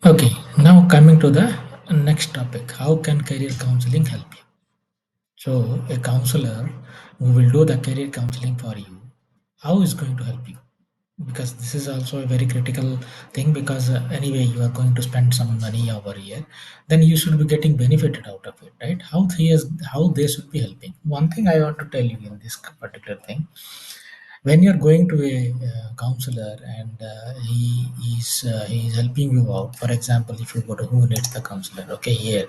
Okay, now coming to the next topic, how can career counseling help you? So, a counselor who will do the career counseling for you, how is going to help you? Because this is also a very critical thing, because anyway you are going to spend some money over here, then you should be getting benefited out of it, right? How they should be helping. One thing I want to tell you in this particular thing, when you're going to a counselor and he is helping you out. For example, if you go to who needs the counselor, okay, here,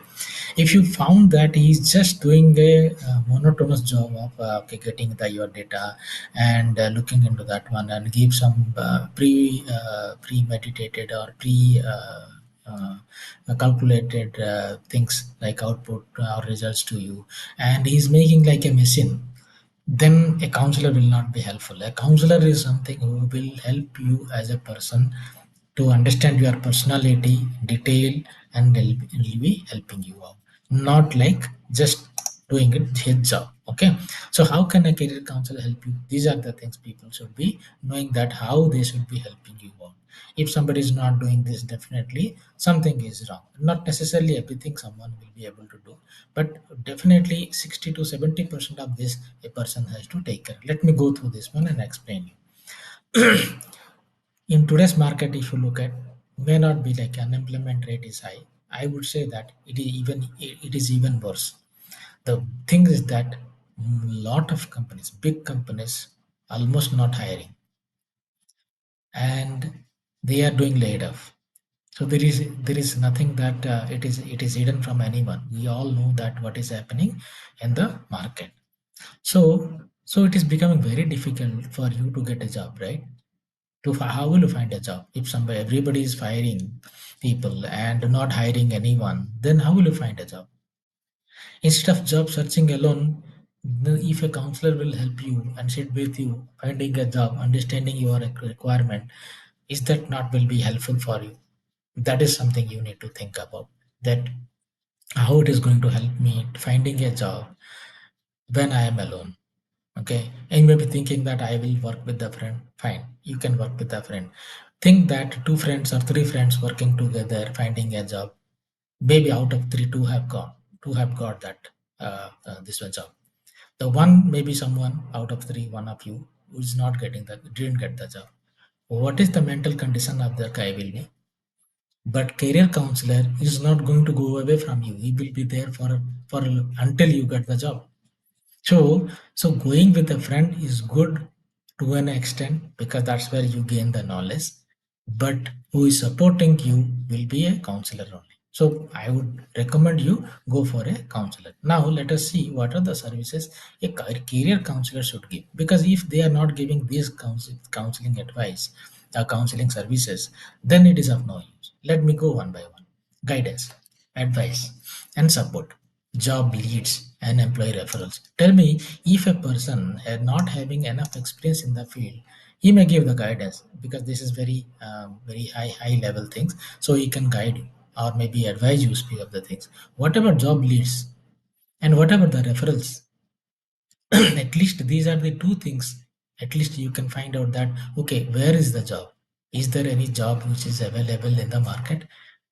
if you found that he's just doing a monotonous job of okay, getting the your data and looking into that one and give some premeditated or pre calculated things like output or results to you, and he's making like a machine, then a counselor will not be helpful. A counselor is something who will help you as a person to understand your personality, detail, and will be helping you out. Not like just doing it his job. Okay. So how can a career counselor help you? These are the things people should be knowing, that how they should be helping you out. If somebody is not doing this, definitely something is wrong. Not necessarily everything someone will be able to do, but definitely 60 to 70% of this a person has to take care. Let me go through this one and explain you. In today's market, if you look at, may not be like unemployment rate is high. I would say that it is even worse. The thing is that lot of companies, big companies, almost not hiring, and they are doing laid off. So there is nothing that it is hidden from anyone. We all know that what is happening in the market. So it is becoming very difficult for you to get a job, right? How will you find a job if somebody everybody is firing people and not hiring anyone? Then how will you find a job? Instead of job searching alone, if a counselor will help you and sit with you, finding a job, understanding your requirement, is that not will be helpful for you? That is something you need to think about. That how it is going to help me finding a job when I am alone. Okay, and you may be thinking that I will work with the friend. Fine, you can work with the friend. Think that two friends or three friends working together finding a job. Maybe out of three, two have got that this one job. The one, maybe someone out of three, one of you who is not getting that, didn't get the job. What is the mental condition of the guy will be? But career counselor is not going to go away from you. He will be there for until you get the job. So going with a friend is good to an extent, because that's where you gain the knowledge. But who is supporting you will be a counselor only. So I would recommend you go for a counselor. Now let us see what are the services a career counselor should give. Because if they are not giving these counseling advice, counseling services, then it is of no use. Let me go one by one. Guidance, advice, and support, job leads, and employee referrals. Tell me, if a person had not having enough experience in the field, he may give the guidance, because this is very high level things. So he can guide you or maybe advise you speak of the things. Whatever job leads and whatever the referrals, at least these are the two things. At least you can find out that, okay, where is the job? Is there any job which is available in the market?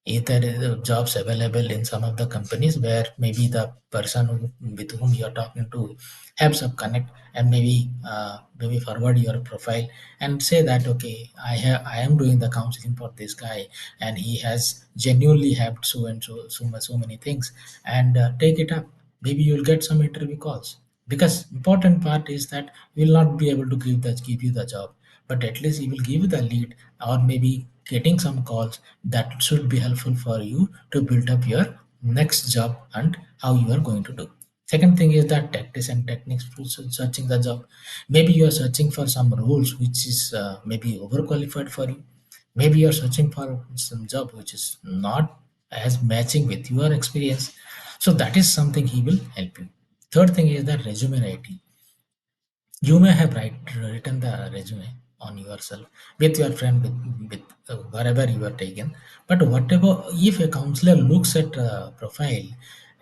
Is there jobs available in some of the companies where maybe the person with whom you are talking to have some connect, and maybe forward your profile and say that, okay, I am doing the counseling for this guy, and he has genuinely helped so and so many things, and take it up. Maybe you'll get some interview calls, because important part is that we will not be able to give you the job, but at least he will give you the lead, or maybe getting some calls that should be helpful for you to build up your next job and how you are going to do. Second thing is that tactics and techniques for searching the job. Maybe you are searching for some roles which is maybe overqualified for you. Maybe you are searching for some job which is not as matching with your experience. So that is something he will help you. Third thing is that resume writing. You may have written the resume on yourself with your friend, with wherever you are taken. But whatever, if a counselor looks at profile,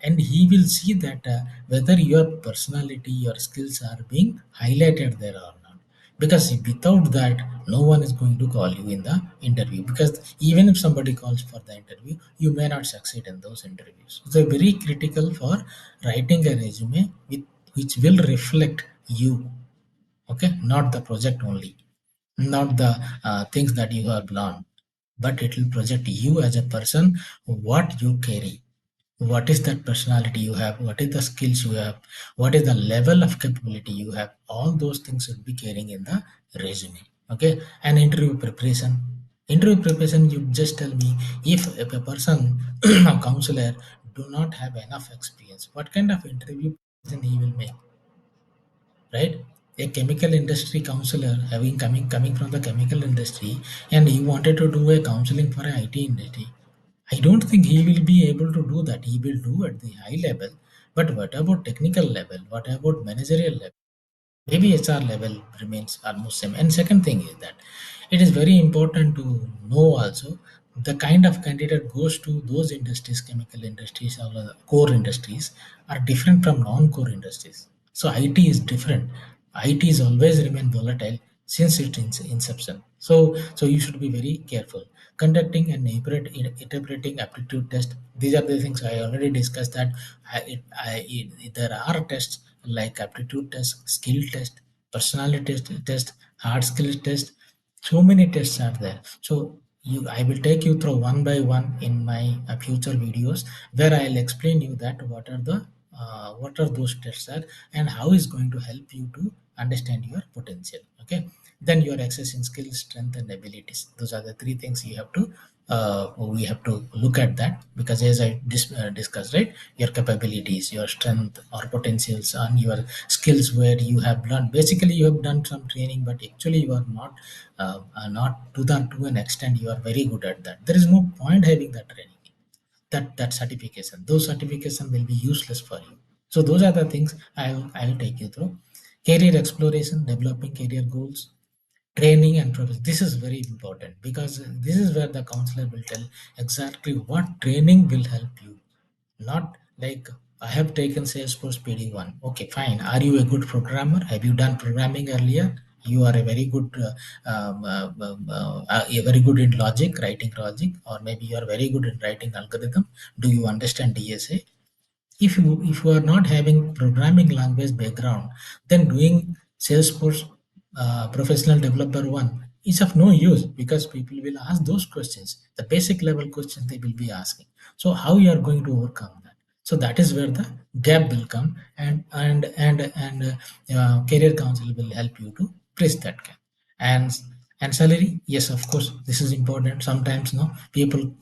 and he will see that whether your personality, your skills are being highlighted there or not. because without that no one is going to call you in the interview, because even if somebody calls for the interview you may not succeed in those interviews. So very critical for writing a resume with which will reflect you. Okay, not the project only, not the things that you have learned, but it will project you as a person, what you carry, what is that personality you have, what is the skills you have, what is the level of capability you have. All those things should be carrying in the resume. Okay, and interview preparation, you just tell me, if a person a counselor do not have enough experience, what kind of interview preparation he will make, right? A chemical industry counselor having coming from the chemical industry, and he wanted to do a counseling for a IT industry, I don't think he will be able to do that. He will do at the high level, but what about technical level, what about managerial level? Maybe HR level remains almost same. And second thing is that it is very important to know also the kind of candidate goes to those industries, chemical industries or the core industries are different from non-core industries. So IT is different. IT is always remain volatile since its inception. So you should be very careful. Conducting and interpreting aptitude test. These are the things I already discussed. That there are tests like aptitude test, skill test, personality test, hard skills test. So many tests are there. So I will take you through one by one in my future videos, where I'll explain you that what are those tests are, and how is going to help you to understand your potential. Okay, then your accessing skills, strength, and abilities. Those are the three things you have to we have to look at that, because as I discussed, right, your capabilities, your strength or potentials, and your skills, where you have learned, basically you have done some training, but actually you are not to an extent you are very good at that. There is no point having that training, that certification. Those certification will be useless for you. So those are the things I'll take you through. Career exploration, developing career goals, training and profession. This is very important, because this is where the counselor will tell exactly what training will help you. Not like, I have taken Salesforce PD1. Okay, fine. Are you a good programmer? Have you done programming earlier? You are a very good, very good in logic, writing logic, or maybe you are very good in writing algorithm. Do you understand DSA? If you are not having programming language background, then doing Salesforce professional developer one is of no use, because people will ask those questions, the basic level questions they will be asking. So how you are going to overcome that? So that is where the gap will come, and career counsel will help you to bridge that gap. And and salary, yes, of course, this is important. Sometimes no people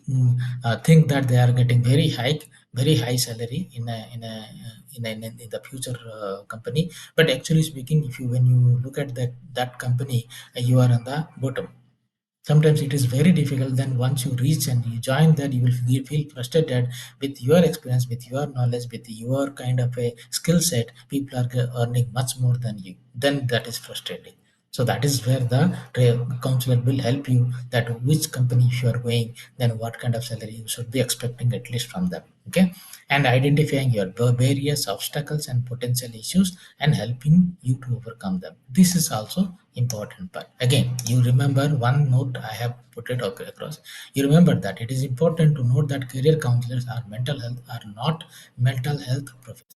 think that they are getting very high salary in the future company, but actually speaking, if you when you look at that company, you are on the bottom. Sometimes it is very difficult. Then once you reach and you join that, you will feel frustrated with your experience, with your knowledge, with your kind of a skill set. People are earning much more than you. Then that is frustrating. So that is where the counselor will help you, that which company you are going, then what kind of salary you should be expecting at least from them. Okay, and identifying your barriers, obstacles, and potential issues, and helping you to overcome them. This is also important part. Again, you remember one note I have put it across. You remember that it is important to note that career counselors are not mental health professionals.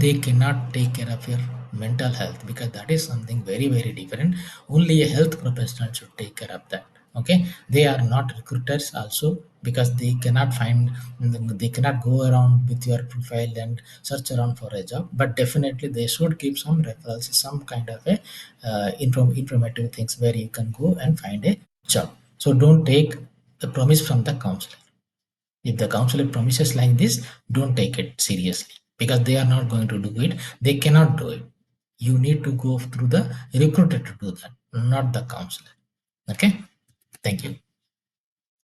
They cannot take care of your mental health, because that is something very very different. Only a health professional should take care of that. Okay, they are not recruiters also, because they cannot go around with your profile and search around for a job. But definitely they should give some referrals, some kind of a informative things where you can go and find a job. So don't take the promise from the counselor. If the counselor promises like this, don't take it seriously, because they are not going to do it. They cannot do it. You need to go through the recruiter to do that, not the counselor. Okay. Thank you.